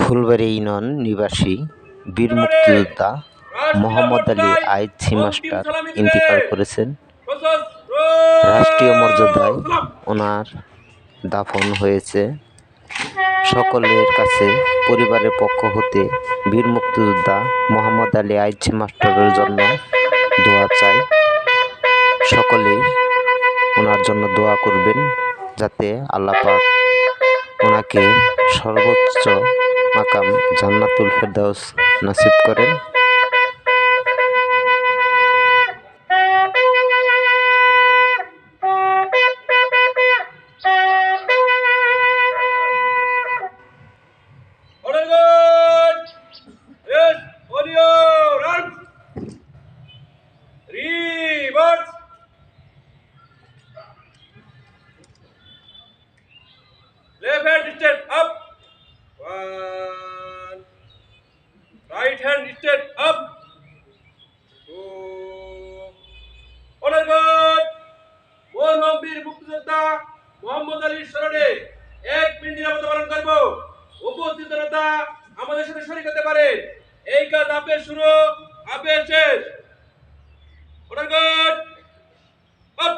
Phulbari union নিবাসী বীর মুক্তিযোদ্ধা মোহাম্মদ আলী আইচি মাস্টার ইন্তিকাল করেছেন। রাষ্ট্রীয় মর্যাদায় ওনার দাফন হয়েছে। সকলের কাছে পরিবারের পক্ষ হতে বীর মুক্তিযোদ্ধা মোহাম্মদ আলী আইচি মাস্টারের জন্য দোয়া চাই। সকলেই ওনার জন্য দোয়া করবেন, যাতে আল্লাহ পাক ওনাকে সর্বোচ্চ মাকাম জান্নাতুল ফেরদাউস নসিব করেন। Left hand straight up. One. Right hand straight up. Two. Honor God. মরহুম বীর মুক্তিযোদ্ধা মোহাম্মদ আলীর স্মরণে 1 মিনিট নিরাপত্তা পালন করব। উপস্থিত জনতা আমাদের সাথে শরীক হতে পারে। এই কাজ আপের শুরু, আপের শেষ। Honor God. Up.